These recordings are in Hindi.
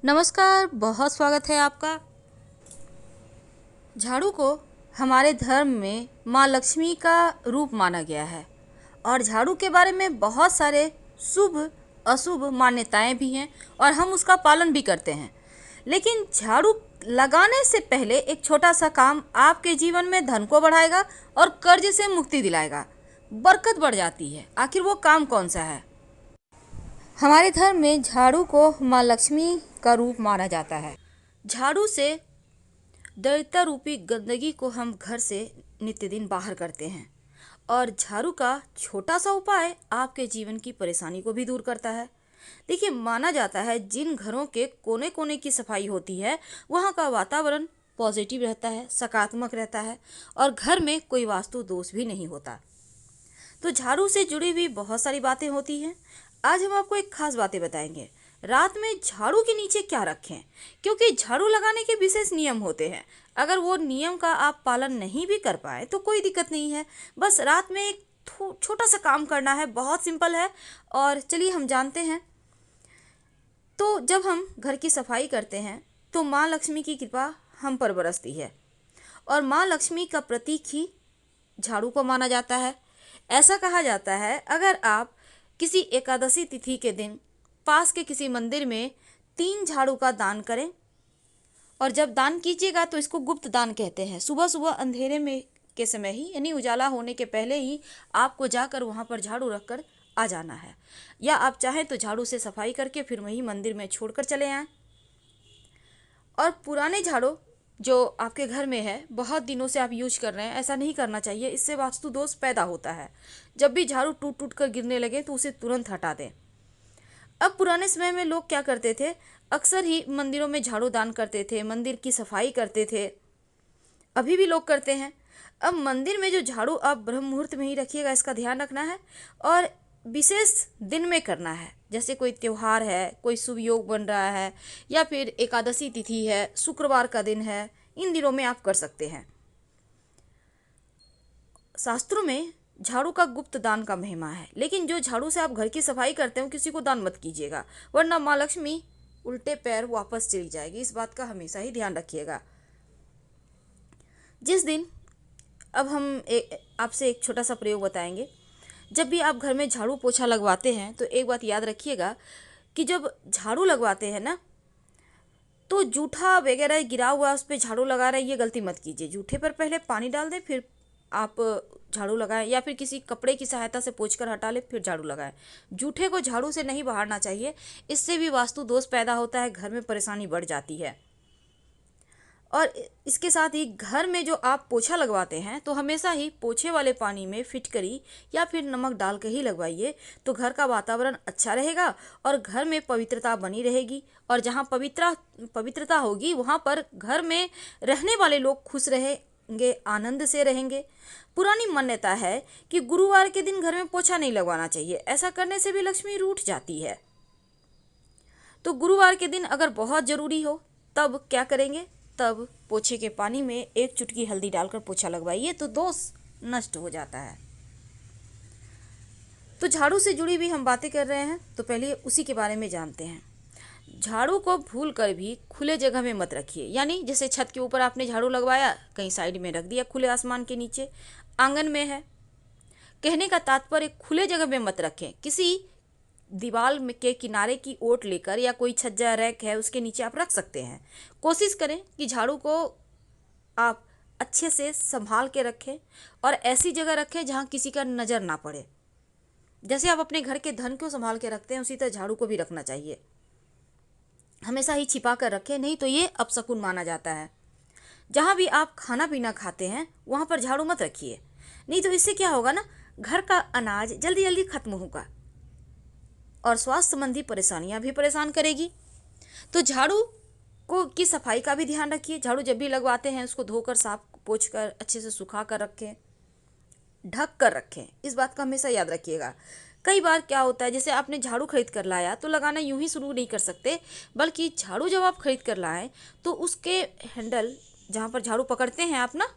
नमस्कार, बहुत स्वागत है आपका। झाड़ू को हमारे धर्म में माँ लक्ष्मी का रूप माना गया है और झाड़ू के बारे में बहुत सारे शुभ अशुभ मान्यताएं भी हैं और हम उसका पालन भी करते हैं। लेकिन झाड़ू लगाने से पहले एक छोटा सा काम आपके जीवन में धन को बढ़ाएगा और कर्ज से मुक्ति दिलाएगा, बरकत बढ़ जाती है। आखिर वो काम कौन सा है? हमारे धर्म में झाड़ू को माँ लक्ष्मी का रूप माना जाता है। झाड़ू से दरिद्रता रूपी गंदगी को हम घर से नित्य दिन बाहर करते हैं और झाड़ू का छोटा सा उपाय आपके जीवन की परेशानी को भी दूर करता है। देखिए, माना जाता है जिन घरों के कोने कोने की सफाई होती है वहाँ का वातावरण पॉजिटिव रहता है, सकारात्मक रहता है और घर में कोई वास्तु दोष भी नहीं होता। तो झाड़ू से जुड़ी हुई बहुत सारी बातें होती हैं। आज हम आपको एक खास बातें बताएंगे। रात में झाड़ू के नीचे क्या रखें, क्योंकि झाड़ू लगाने के विशेष नियम होते हैं। अगर वो नियम का आप पालन नहीं भी कर पाए तो कोई दिक्कत नहीं है, बस रात में एक छोटा सा काम करना है, बहुत सिंपल है। और चलिए हम जानते हैं। तो जब हम घर की सफाई करते हैं तो माँ लक्ष्मी की कृपा हम पर बरसती है और माँ लक्ष्मी का प्रतीक ही झाड़ू को माना जाता है। ऐसा कहा जाता है, अगर आप किसी एकादशी तिथि के दिन पास के किसी मंदिर में 3 झाड़ू का दान करें और जब दान कीजिएगा तो इसको गुप्त दान कहते हैं। सुबह सुबह अंधेरे में के समय ही, यानी उजाला होने के पहले ही आपको जाकर वहाँ पर झाड़ू रखकर आ जाना है, या आप चाहें तो झाड़ू से सफाई करके फिर वहीं मंदिर में छोड़कर चले आएँ। और पुराने झाड़ू जो आपके घर में है, बहुत दिनों से आप यूज कर रहे हैं, ऐसा नहीं करना चाहिए, इससे वास्तु दोष पैदा होता है। जब भी झाड़ू टूट टूट कर गिरने लगे तो उसे तुरंत हटा दें। अब पुराने समय में लोग क्या करते थे, अक्सर ही मंदिरों में झाड़ू दान करते थे, मंदिर की सफाई करते थे, अभी भी लोग करते हैं। अब मंदिर में जो झाड़ू आप ब्रह्म मुहूर्त में ही रखिएगा, इसका ध्यान रखना है और विशेष दिन में करना है। जैसे कोई त्योहार है, कोई शुभ योग बन रहा है, या फिर एकादशी तिथि है, शुक्रवार का दिन है, इन दिनों में आप कर सकते हैं। शास्त्रों में झाड़ू का गुप्त दान का महिमा है, लेकिन जो झाड़ू से आप घर की सफाई करते हो किसी को दान मत कीजिएगा, वरना माँ लक्ष्मी उल्टे पैर वापस चली जाएगी। इस बात का हमेशा ही ध्यान रखिएगा। जिस दिन अब हम आपसे एक छोटा सा प्रयोग बताएंगे। जब भी आप घर में झाड़ू पोछा लगवाते हैं तो एक बात याद रखिएगा कि जब झाड़ू लगवाते हैं ना, तो जूठा वगैरह गिरा हुआ उस पर झाड़ू लगा रहे हैं, ये गलती मत कीजिए। जूठे पर पहले पानी डाल दें, फिर आप झाड़ू लगाएं, या फिर किसी कपड़े की सहायता से पोंछकर हटा लें, फिर झाड़ू लगाएं। जूठे को झाड़ू से नहीं बहारना चाहिए, इससे भी वास्तु दोष पैदा होता है, घर में परेशानी बढ़ जाती है। और इसके साथ ही घर में जो आप पोछा लगवाते हैं तो हमेशा ही पोछे वाले पानी में फिटकरी या फिर नमक डाल के ही लगवाइए, तो घर का वातावरण अच्छा रहेगा और घर में पवित्रता बनी रहेगी। और जहाँ पवित्रता होगी वहाँ पर घर में रहने वाले लोग खुश रहेंगे, आनंद से रहेंगे। पुरानी मान्यता है कि गुरुवार के दिन घर में पोछा नहीं लगवाना चाहिए, ऐसा करने से भी लक्ष्मी रूठ जाती है। तो गुरुवार के दिन अगर बहुत ज़रूरी हो तब क्या करेंगे, तब पोछे के पानी में 1 चुटकी हल्दी डालकर पोछा लगवाइए, तो दोष नष्ट हो जाता है। तो झाड़ू से जुड़ी भी हम बातें कर रहे हैं, तो पहले उसी के बारे में जानते हैं। झाड़ू को भूल कर भी खुले जगह में मत रखिए, यानी जैसे छत के ऊपर आपने झाड़ू लगवाया, कहीं साइड में रख दिया, खुले आसमान के नीचे, आंगन में है। कहने का तात्पर्य खुले जगह में मत रखें। किसी दीवार के किनारे की ओट लेकर या कोई छज्जा रैक है उसके नीचे आप रख सकते हैं। कोशिश करें कि झाड़ू को आप अच्छे से संभाल के रखें और ऐसी जगह रखें जहां किसी का नज़र ना पड़े। जैसे आप अपने घर के धन को संभाल के रखते हैं उसी तरह झाड़ू को भी रखना चाहिए। हमेशा ही छिपा कर रखें, नहीं तो ये अपशकुन माना जाता है। जहाँ भी आप खाना पीना खाते हैं वहाँ पर झाड़ू मत रखिए, नहीं तो इससे क्या होगा ना, घर का अनाज जल्दी जल्दी खत्म होगा और स्वास्थ्य संबंधी परेशानियां भी परेशान करेगी। तो झाड़ू को की सफाई का भी ध्यान रखिए। झाड़ू जब भी लगवाते हैं उसको धोकर, साफ पोंछ कर, अच्छे से सुखा कर रखें, ढक कर रखें। इस बात का हमेशा याद रखिएगा। कई बार क्या होता है, जैसे आपने झाड़ू खरीद कर लाया तो लगाना यूं ही शुरू नहीं कर सकते, बल्कि झाड़ू जब आप खरीद कर लाएं तो उसके हैंडल जहाँ पर झाड़ू पकड़ते हैं आप ना,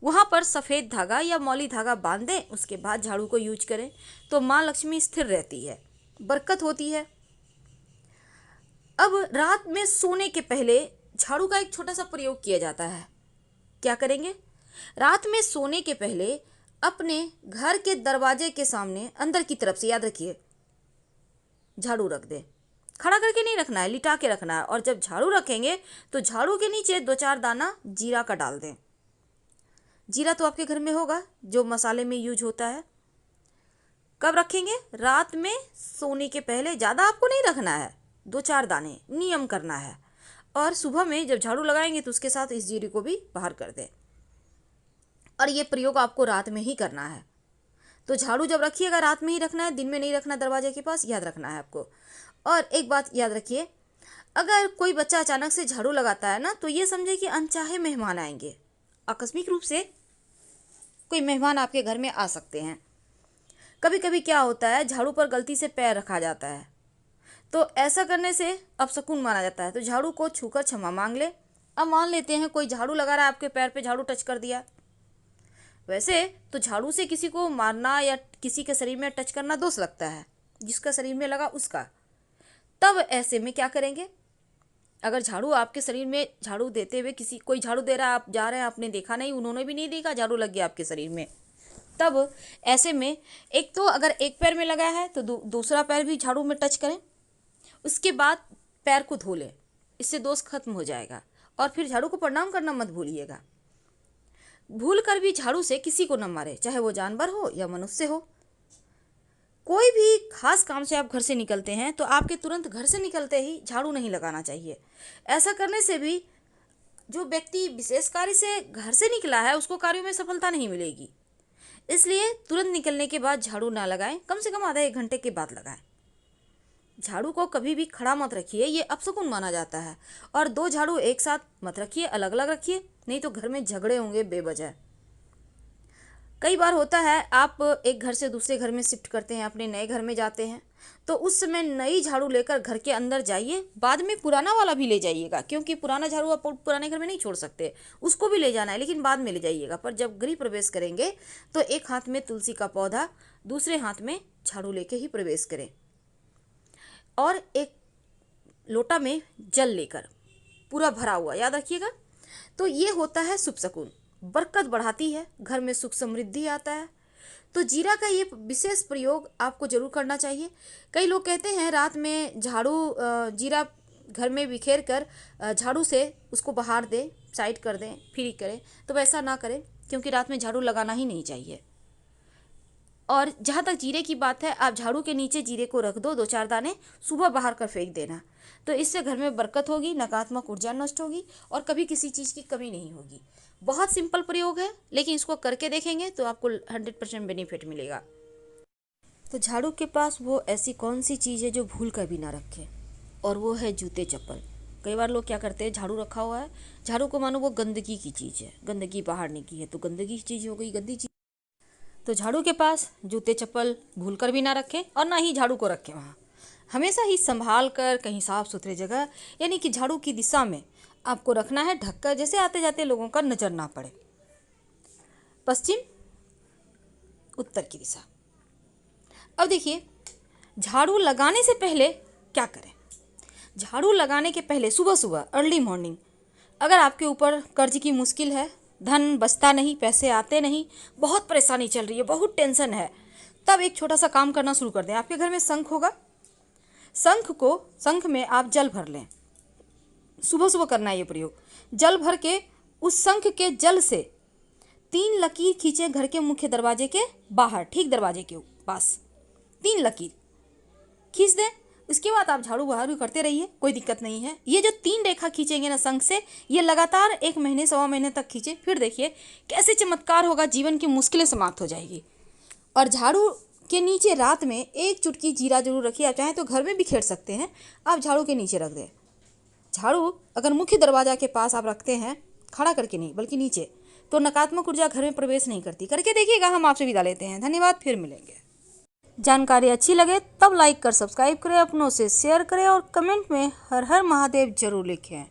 वहाँ पर सफ़ेद धागा या मौली धागा बांध दें, उसके बाद झाड़ू को यूज करें, तो माँ लक्ष्मी स्थिर रहती है, बरकत होती है। अब रात में सोने के पहले झाड़ू का एक छोटा सा प्रयोग किया जाता है। क्या करेंगे? रात में सोने के पहले अपने घर के दरवाजे के सामने अंदर की तरफ से, याद रखिए, झाड़ू रख दें। खड़ा करके नहीं रखना है, लिटा के रखना है। और जब झाड़ू रखेंगे तो झाड़ू के नीचे 2-4 दाना जीरा का डाल दें। जीरा तो आपके घर में होगा, जो मसाले में यूज होता है। कब रखेंगे? रात में सोने के पहले। ज़्यादा आपको नहीं रखना है, 2-4 दाने, नियम करना है। और सुबह में जब झाड़ू लगाएंगे तो उसके साथ इस जीरे को भी बाहर कर दें। और ये प्रयोग आपको रात में ही करना है। तो झाड़ू जब रखिएगा रात में ही रखना है, दिन में नहीं रखना, दरवाजे के पास, याद रखना है आपको। और एक बात याद रखिए, अगर कोई बच्चा अचानक से झाड़ू लगाता है ना, तो ये समझे कि अनचाहे मेहमान आएंगे। आकस्मिक रूप से कोई मेहमान आपके घर में आ सकते हैं। कभी कभी क्या होता है, झाड़ू पर गलती से पैर रखा जाता है, तो ऐसा करने से अपशकुन माना जाता है। तो झाड़ू को छूकर क्षमा मांग ले। अब मान लेते हैं कोई झाड़ू लगा रहा है, आपके पैर पे झाड़ू टच कर दिया। वैसे तो झाड़ू से किसी को मारना या किसी के शरीर में टच करना दोष लगता है, जिसका शरीर में लगा उसका। तब ऐसे में क्या करेंगे? अगर झाड़ू आपके शरीर में, झाड़ू देते हुए कोई झाड़ू दे रहा है, आप जा रहे हैं, आपने देखा नहीं, उन्होंने भी नहीं देखा, झाड़ू लग गया आपके शरीर में, तब ऐसे में एक तो अगर एक पैर में लगा है तो दूसरा पैर भी झाड़ू में टच करें। उसके बाद पैर को धो लें, इससे दोष खत्म हो जाएगा। और फिर झाड़ू को प्रणाम करना मत भूलिएगा। भूल कर भी झाड़ू से किसी को न मारे, चाहे वो जानवर हो या मनुष्य हो। कोई भी खास काम से आप घर से निकलते हैं तो आपके तुरंत घर से निकलते ही झाड़ू नहीं लगाना चाहिए। ऐसा करने से भी जो व्यक्ति विशेष कार्य से घर से निकला है उसको कार्यों में सफलता नहीं मिलेगी। इसलिए तुरंत निकलने के बाद झाड़ू ना लगाएं, कम से कम आधा 1 घंटे के बाद लगाएं। झाड़ू को कभी भी खड़ा मत रखिए, ये अपशकुन माना जाता है। और 2 झाड़ू एक साथ मत रखिए, अलग अलग रखिए, नहीं तो घर में झगड़े होंगे बेवजह। कई बार होता है आप एक घर से दूसरे घर में शिफ्ट करते हैं, अपने नए घर में जाते हैं, तो उस समय नई झाड़ू लेकर घर के अंदर जाइए। बाद में पुराना वाला भी ले जाइएगा, क्योंकि पुराना झाड़ू आप पुराने घर में नहीं छोड़ सकते, उसको भी ले जाना है, लेकिन बाद में ले जाइएगा। पर जब गृह प्रवेश करेंगे तो एक हाथ में तुलसी का पौधा, दूसरे हाथ में झाड़ू लेके ही प्रवेश करें। और एक लोटा में जल लेकर, पूरा भरा हुआ, याद रखिएगा। तो ये होता है शुभ शकुन, बरकत बढ़ाती है, घर में सुख समृद्धि आता है। तो जीरा का ये विशेष प्रयोग आपको जरूर करना चाहिए। कई लोग कहते हैं रात में झाड़ू जीरा घर में बिखेर कर झाड़ू से उसको बाहर दें, साइड कर दें, फ्री करें। तो वैसा ना करें, क्योंकि रात में झाड़ू लगाना ही नहीं चाहिए। और जहाँ तक जीरे की बात है, आप झाड़ू के नीचे जीरे को रख दो, 2-4 दाने, सुबह बाहर कर फेंक देना। तो इससे घर में बरकत होगी, नकारात्मक ऊर्जा नष्ट होगी और कभी किसी चीज़ की कमी नहीं होगी। बहुत सिंपल प्रयोग है, लेकिन इसको करके देखेंगे तो आपको 100% बेनिफिट मिलेगा। तो झाड़ू के पास वो ऐसी कौन सी चीज़ है जो भूल कर भी ना रखे, और वो है जूते चप्पल। कई बार लोग क्या करते हैं, झाड़ू रखा हुआ है, झाड़ू को मानो वो गंदगी की चीज़ है, गंदगी बाहर की है, तो गंदगी की चीज़ हो गई, गंदी चीज़। तो झाड़ू के पास जूते चप्पल भूल कर भी ना रखें, और ना ही झाड़ू को रखें वहाँ। हमेशा ही संभाल कर कहीं साफ सुथरे जगह, यानी कि झाड़ू की दिशा में आपको रखना है, ढककर, जैसे आते जाते लोगों का नजर ना पड़े। पश्चिम, उत्तर की दिशा। अब देखिए, झाड़ू लगाने से पहले क्या करें। झाड़ू लगाने के पहले सुबह सुबह अर्ली मॉर्निंग, अगर आपके ऊपर कर्ज की मुश्किल है, धन बचता नहीं, पैसे आते नहीं, बहुत परेशानी चल रही है, बहुत टेंशन है, तब एक छोटा सा काम करना शुरू कर दें। आपके घर में शंख होगा, शंख में आप जल भर लें। सुबह सुबह करना है ये प्रयोग। जल भर के उस शंख के जल से 3 लकीर खींचें घर के मुख्य दरवाजे के बाहर, ठीक दरवाजे के पास 3 लकीर खींच दें। उसके बाद आप झाड़ू बहारू करते रहिए, कोई दिक्कत नहीं है। ये जो 3 रेखा खींचेंगे ना शंख से, ये लगातार 1 महीने 1.25 महीने तक खींचे, फिर देखिए कैसे चमत्कार होगा, जीवन की मुश्किलें समाप्त हो जाएगी। और झाड़ू के नीचे रात में 1 चुटकी जीरा जरूर रखिए। आप चाहें तो घर में भी खेड़ सकते हैं, आप झाड़ू के नीचे रख दें। झाड़ू अगर मुख्य दरवाजा के पास आप रखते हैं, खड़ा करके नहीं बल्कि नीचे, तो नकारात्मक ऊर्जा घर में प्रवेश नहीं करती। करके देखिएगा। हम आपसे विदा लेते हैं, धन्यवाद, फिर मिलेंगे। जानकारी अच्छी लगे तब लाइक कर सब्सक्राइब करें, अपनों से शेयर करें और कमेंट में हर हर महादेव जरूर लिखें।